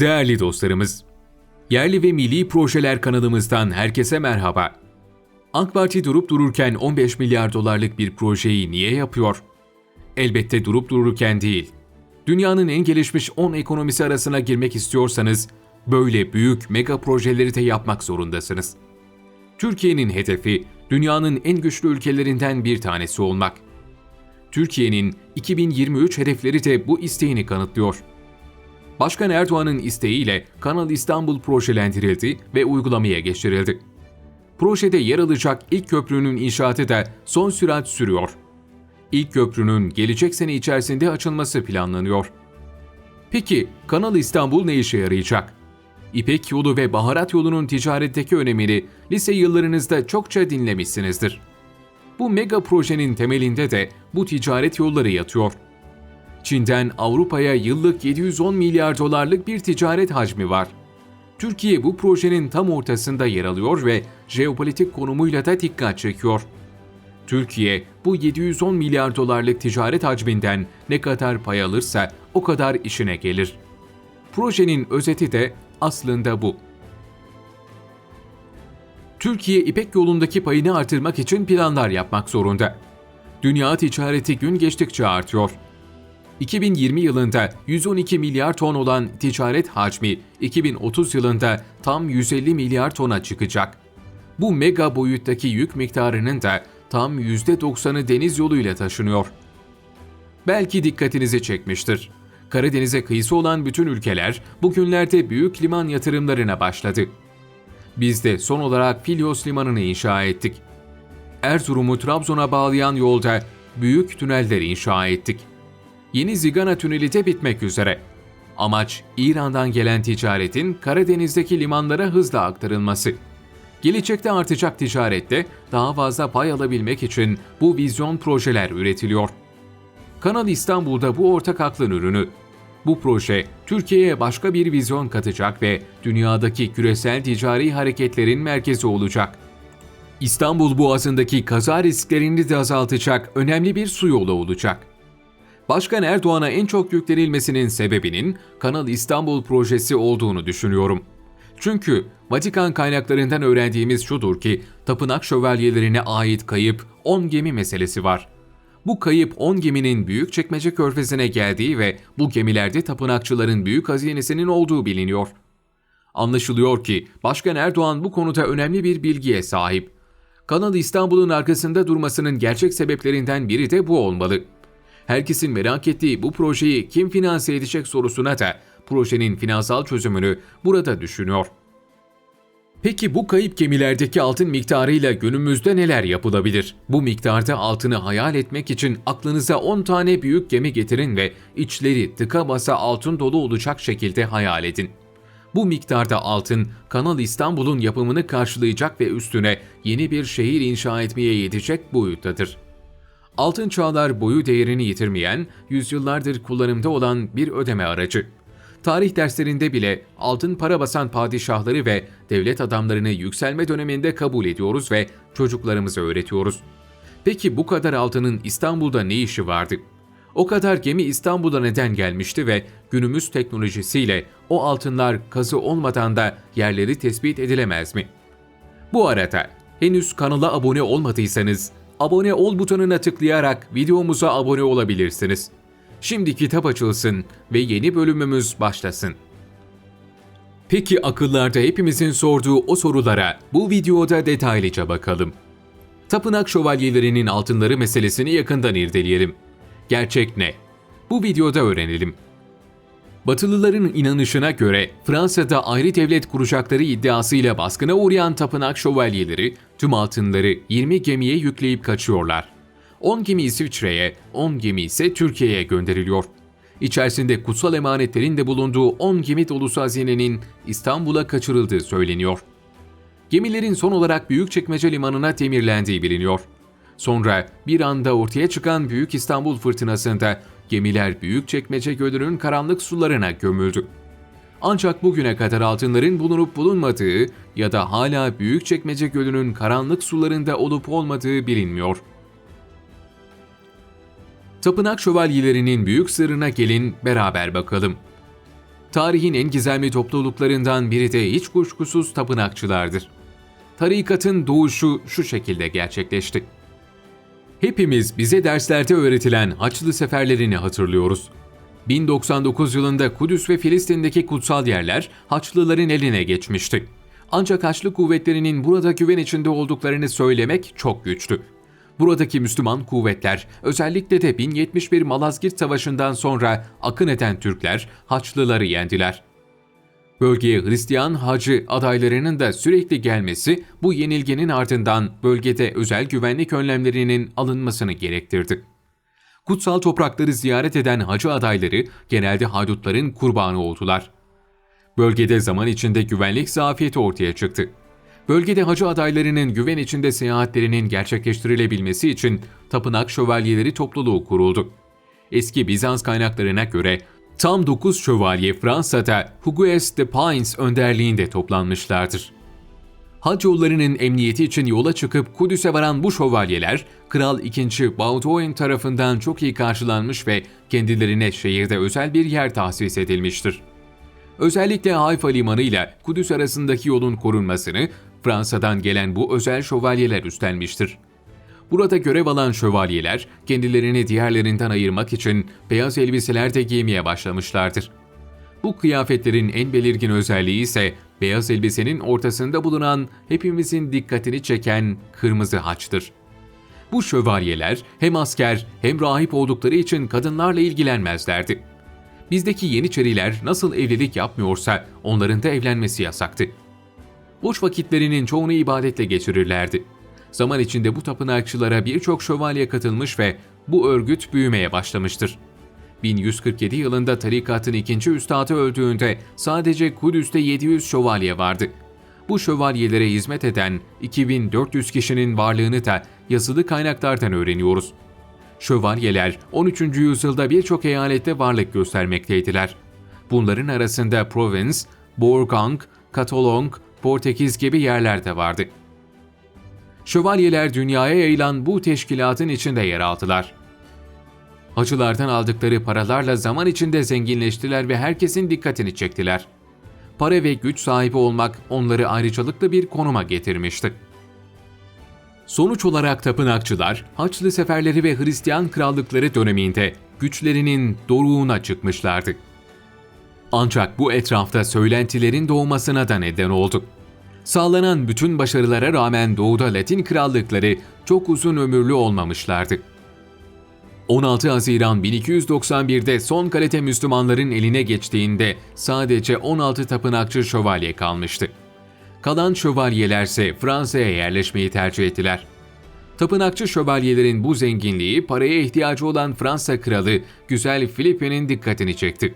Değerli dostlarımız, Yerli ve Milli Projeler kanalımızdan herkese merhaba. AK Parti durup dururken 15 milyar dolarlık bir projeyi niye yapıyor? Elbette durup dururken değil. Dünyanın en gelişmiş 10 ekonomisi arasına girmek istiyorsanız, böyle büyük mega projeleri de yapmak zorundasınız. Türkiye'nin hedefi, dünyanın en güçlü ülkelerinden bir tanesi olmak. Türkiye'nin 2023 hedefleri de bu isteğini kanıtlıyor. Başkan Erdoğan'ın isteğiyle Kanal İstanbul projelendirildi ve uygulamaya geçirildi. Projede yer alacak ilk köprünün inşaatı da son sürat sürüyor. İlk köprünün gelecek sene içerisinde açılması planlanıyor. Peki Kanal İstanbul ne işe yarayacak? İpek Yolu ve Baharat Yolu'nun ticaretteki önemini lise yıllarınızda çokça dinlemişsinizdir. Bu mega projenin temelinde de bu ticaret yolları yatıyor. Çin'den Avrupa'ya yıllık 710 milyar dolarlık bir ticaret hacmi var. Türkiye bu projenin tam ortasında yer alıyor ve jeopolitik konumuyla da dikkat çekiyor. Türkiye bu 710 milyar dolarlık ticaret hacminden ne kadar pay alırsa o kadar işine gelir. Projenin özeti de aslında bu. Türkiye İpek Yolu'ndaki payını artırmak için planlar yapmak zorunda. Dünya ticareti gün geçtikçe artıyor. 2020 yılında 112 milyar ton olan ticaret hacmi 2030 yılında tam 150 milyar tona çıkacak. Bu mega boyuttaki yük miktarının da tam %90'ı deniz yoluyla taşınıyor. Belki dikkatinizi çekmiştir. Karadeniz'e kıyısı olan bütün ülkeler bugünlerde büyük liman yatırımlarına başladı. Biz de son olarak Filyos Limanı'nı inşa ettik. Erzurum'u Trabzon'a bağlayan yolda büyük tüneller inşa ettik. Yeni Zigana Tüneli de bitmek üzere. Amaç İran'dan gelen ticaretin Karadeniz'deki limanlara hızla aktarılması. Gelecekte artacak ticarette daha fazla pay alabilmek için bu vizyon projeler üretiliyor. Kanal İstanbul'da bu ortak aklın ürünü. Bu proje Türkiye'ye başka bir vizyon katacak ve dünyadaki küresel ticari hareketlerin merkezi olacak. İstanbul Boğazı'ndaki kaza risklerini de azaltacak önemli bir su yolu olacak. Başkan Erdoğan'a en çok yüklenilmesinin sebebinin Kanal İstanbul projesi olduğunu düşünüyorum. Çünkü Vatikan kaynaklarından öğrendiğimiz şudur ki tapınak şövalyelerine ait kayıp 10 gemi meselesi var. Bu kayıp 10 geminin Büyükçekmece Körfezi'ne geldiği ve bu gemilerde tapınakçıların büyük hazinesinin olduğu biliniyor. Anlaşılıyor ki Başkan Erdoğan bu konuda önemli bir bilgiye sahip. Kanal İstanbul'un arkasında durmasının gerçek sebeplerinden biri de bu olmalı. Herkesin merak ettiği bu projeyi kim finanse edecek sorusuna da projenin finansal çözümünü burada düşünüyor. Peki bu kayıp gemilerdeki altın miktarıyla günümüzde neler yapılabilir? Bu miktarda altını hayal etmek için aklınıza 10 tane büyük gemi getirin ve içleri tıka basa altın dolu olacak şekilde hayal edin. Bu miktarda altın Kanal İstanbul'un yapımını karşılayacak ve üstüne yeni bir şehir inşa etmeye yetecek boyuttadır. Altın çağlar boyu değerini yitirmeyen, yüzyıllardır kullanımda olan bir ödeme aracı. Tarih derslerinde bile altın para basan padişahları ve devlet adamlarını yükselme döneminde kabul ediyoruz ve çocuklarımıza öğretiyoruz. Peki bu kadar altının İstanbul'da ne işi vardı? O kadar gemi İstanbul'a neden gelmişti ve günümüz teknolojisiyle o altınlar kazı olmadan da yerleri tespit edilemez mi? Bu arada henüz kanala abone olmadıysanız, abone ol butonuna tıklayarak videomuza abone olabilirsiniz. Şimdi kitap açılsın ve yeni bölümümüz başlasın. Peki akıllarda hepimizin sorduğu o sorulara bu videoda detaylıca bakalım. Tapınak şövalyelerinin altınları meselesini yakından irdeleyelim. Gerçek ne? Bu videoda öğrenelim. Batılıların inanışına göre Fransa'da ayrı devlet kuracakları iddiasıyla baskına uğrayan tapınak şövalyeleri tüm altınları 20 gemiye yükleyip kaçıyorlar. 10 gemi İsviçre'ye, 10 gemi ise Türkiye'ye gönderiliyor. İçerisinde kutsal emanetlerin de bulunduğu 10 gemi dolusu hazinenin İstanbul'a kaçırıldığı söyleniyor. Gemilerin son olarak Büyükçekmece Limanı'na demirlendiği biliniyor. Sonra bir anda ortaya çıkan Büyük İstanbul fırtınasında gemiler Büyükçekmece Gölü'nün karanlık sularına gömüldü. Ancak bugüne kadar altınların bulunup bulunmadığı ya da hala Büyükçekmece Gölü'nün karanlık sularında olup olmadığı bilinmiyor. Tapınak şövalyelerinin büyük sırrına gelin beraber bakalım. Tarihin en gizemli topluluklarından biri de hiç kuşkusuz tapınakçılardır. Tarikatın doğuşu şu şekilde gerçekleşti. Hepimiz bize derslerde öğretilen Haçlı seferlerini hatırlıyoruz. 1099 yılında Kudüs ve Filistin'deki kutsal yerler Haçlıların eline geçmişti. Ancak Haçlı kuvvetlerinin burada güven içinde olduklarını söylemek çok güçtü. Buradaki Müslüman kuvvetler, özellikle de 1071 Malazgirt Savaşı'ndan sonra akın eden Türkler Haçlıları yendiler. Bölgeye Hristiyan hacı adaylarının da sürekli gelmesi bu yenilginin ardından bölgede özel güvenlik önlemlerinin alınmasını gerektirdi. Kutsal toprakları ziyaret eden hacı adayları genelde haydutların kurbanı oldular. Bölgede zaman içinde güvenlik zafiyeti ortaya çıktı. Bölgede hacı adaylarının güven içinde seyahatlerinin gerçekleştirilebilmesi için tapınak şövalyeleri topluluğu kuruldu. Eski Bizans kaynaklarına göre tam 9 şövalye Fransa'da Hugues de Payens önderliğinde toplanmışlardır. Hac yollarının emniyeti için yola çıkıp Kudüs'e varan bu şövalyeler, Kral II. Baudouin tarafından çok iyi karşılanmış ve kendilerine şehirde özel bir yer tahsis edilmiştir. Özellikle Hayfa Limanı ile Kudüs arasındaki yolun korunmasını Fransa'dan gelen bu özel şövalyeler üstlenmiştir. Burada görev alan şövalyeler kendilerini diğerlerinden ayırmak için beyaz elbiseler de giymeye başlamışlardır. Bu kıyafetlerin en belirgin özelliği ise beyaz elbisenin ortasında bulunan hepimizin dikkatini çeken kırmızı haçtır. Bu şövalyeler hem asker hem rahip oldukları için kadınlarla ilgilenmezlerdi. Bizdeki Yeniçeriler nasıl evlilik yapmıyorsa onların da evlenmesi yasaktı. Boş vakitlerinin çoğunu ibadetle geçirirlerdi. Zaman içinde bu tapınakçılara birçok şövalye katılmış ve bu örgüt büyümeye başlamıştır. 1147 yılında tarikatın ikinci üstadı öldüğünde sadece Kudüs'te 700 şövalye vardı. Bu şövalyelere hizmet eden 2400 kişinin varlığını da yazılı kaynaklardan öğreniyoruz. Şövalyeler 13. yüzyılda birçok eyalette varlık göstermekteydiler. Bunların arasında Provence, Bourgogne, Catalong, Portekiz gibi yerler de vardı. Şövalyeler dünyaya yayılan bu teşkilatın içinde yer aldılar. Hacılardan aldıkları paralarla zaman içinde zenginleştiler ve herkesin dikkatini çektiler. Para ve güç sahibi olmak onları ayrıcalıklı bir konuma getirmişti. Sonuç olarak tapınakçılar, Haçlı seferleri ve Hristiyan krallıkları döneminde güçlerinin doruğuna çıkmışlardı. Ancak bu etrafta söylentilerin doğmasına da neden oldu. Sağlanan bütün başarılara rağmen Doğu'da Latin krallıkları çok uzun ömürlü olmamışlardı. 16 Haziran 1291'de son kalite Müslümanların eline geçtiğinde sadece 16 tapınakçı şövalye kalmıştı. Kalan şövalyelerse Fransa'ya yerleşmeyi tercih ettiler. Tapınakçı şövalyelerin bu zenginliği paraya ihtiyacı olan Fransa kralı Güzel Philippe'nin dikkatini çekti.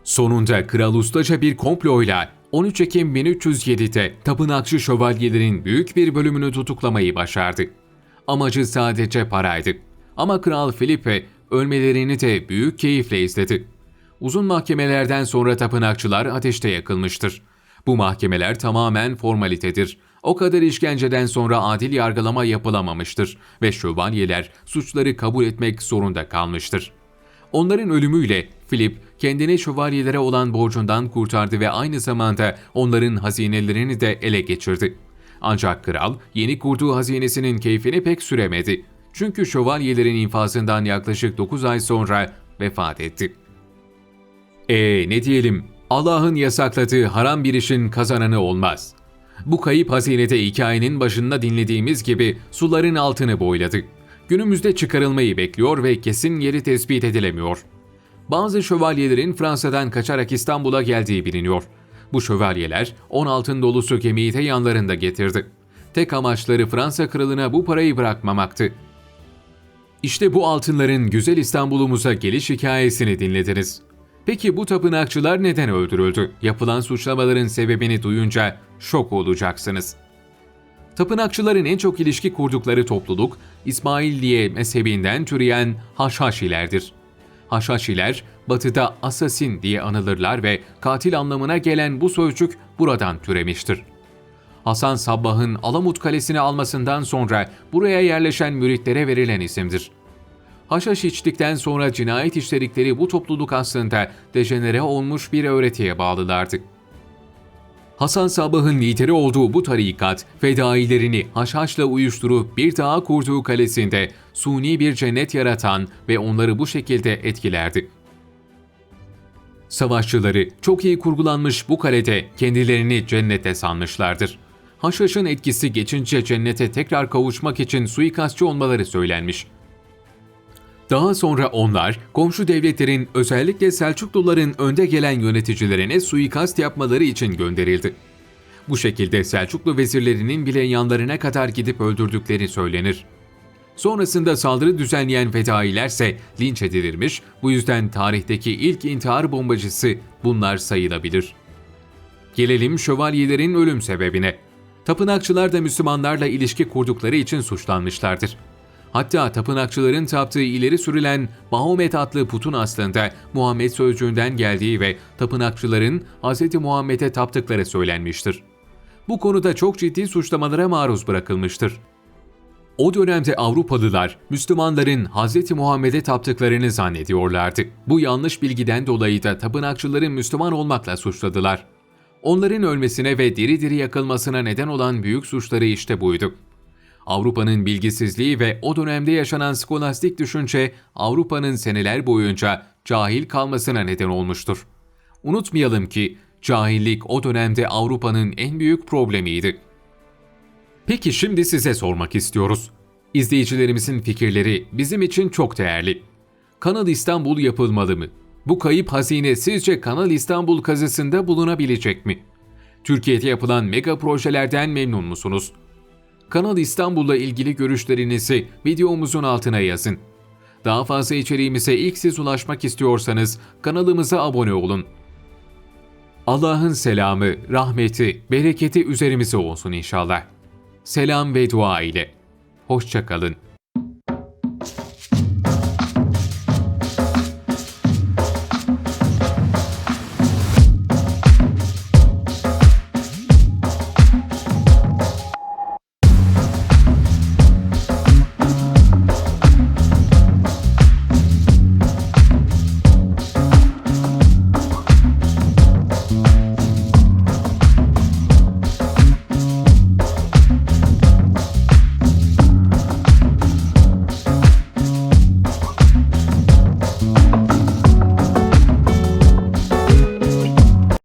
Sonunda kral ustaca bir komployla 13 Ekim 1307'de tapınakçı şövalyelerin büyük bir bölümünü tutuklamayı başardı. Amacı sadece paraydı. Ama Kral Felipe ölmelerini de büyük keyifle izledi. Uzun mahkemelerden sonra tapınakçılar ateşte yakılmıştır. Bu mahkemeler tamamen formalitedir. O kadar işkenceden sonra adil yargılama yapılamamıştır ve şövalyeler suçları kabul etmek zorunda kalmıştır. Onların ölümüyle Filip kendini şövalyelere olan borcundan kurtardı ve aynı zamanda onların hazinelerini de ele geçirdi. Ancak kral yeni kurduğu hazinesinin keyfini pek süremedi. Çünkü şövalyelerin infazından yaklaşık 9 ay sonra vefat etti. Ne diyelim, Allah'ın yasakladığı haram bir işin kazananı olmaz. Bu kayıp hazinede hikayenin başında dinlediğimiz gibi suların altını boyladı. Günümüzde çıkarılmayı bekliyor ve kesin yeri tespit edilemiyor. Bazı şövalyelerin Fransa'dan kaçarak İstanbul'a geldiği biliniyor. Bu şövalyeler 10 altın dolusu gemiyi de yanlarında getirdi. Tek amaçları Fransa kralına bu parayı bırakmamaktı. İşte bu altınların güzel İstanbul'umuza geliş hikayesini dinlediniz. Peki bu tapınakçılar neden öldürüldü? Yapılan suçlamaların sebebini duyunca şok olacaksınız. Tapınakçıların en çok ilişki kurdukları topluluk İsmailiye mezhebinden türeyen Haşhaşilerdir. Haşhaşiler, batıda asasin diye anılırlar ve katil anlamına gelen bu sözcük buradan türemiştir. Hasan Sabbah'ın Alamut Kalesi'ni almasından sonra buraya yerleşen müritlere verilen isimdir. Haşhaş içtikten sonra cinayet işledikleri bu topluluk aslında dejenere olmuş bir öğretiye bağlılardı. Hasan Sabbah'ın lideri olduğu bu tarikat, fedailerini haşhaşla uyuşturup bir dağa kurduğu kalesinde suni bir cennet yaratan ve onları bu şekilde etkilerdi. Savaşçıları çok iyi kurgulanmış bu kalede kendilerini cennete sanmışlardır. Haşhaşın etkisi geçince cennete tekrar kavuşmak için suikastçı olmaları söylenmiş. Daha sonra onlar, komşu devletlerin özellikle Selçukluların önde gelen yöneticilerine suikast yapmaları için gönderildi. Bu şekilde Selçuklu vezirlerinin bile yanlarına kadar gidip öldürdükleri söylenir. Sonrasında saldırı düzenleyen fedailerse linç edilirmiş, bu yüzden tarihteki ilk intihar bombacısı bunlar sayılabilir. Gelelim şövalyelerin ölüm sebebine. Tapınakçılar da Müslümanlarla ilişki kurdukları için suçlanmışlardır. Hatta tapınakçıların taptığı ileri sürülen Bahomet adlı putun aslında Muhammed sözcüğünden geldiği ve tapınakçıların Hz. Muhammed'e taptıkları söylenmiştir. Bu konuda çok ciddi suçlamalara maruz bırakılmıştır. O dönemde Avrupalılar Müslümanların Hz. Muhammed'e taptıklarını zannediyorlardı. Bu yanlış bilgiden dolayı da tapınakçıları Müslüman olmakla suçladılar. Onların ölmesine ve diri diri yakılmasına neden olan büyük suçları işte buydu. Avrupa'nın bilgisizliği ve o dönemde yaşanan skolastik düşünce Avrupa'nın seneler boyunca cahil kalmasına neden olmuştur. Unutmayalım ki cahillik o dönemde Avrupa'nın en büyük problemiydi. Peki şimdi size sormak istiyoruz. İzleyicilerimizin fikirleri bizim için çok değerli. Kanal İstanbul yapılmalı mı? Bu kayıp hazine sizce Kanal İstanbul kazısında bulunabilecek mi? Türkiye'de yapılan mega projelerden memnun musunuz? Kanal İstanbul'la ilgili görüşlerinizi videomuzun altına yazın. Daha fazla içeriğimize ilk siz ulaşmak istiyorsanız kanalımıza abone olun. Allah'ın selamı, rahmeti, bereketi üzerimize olsun inşallah. Selam ve dua ile. Hoşça kalın.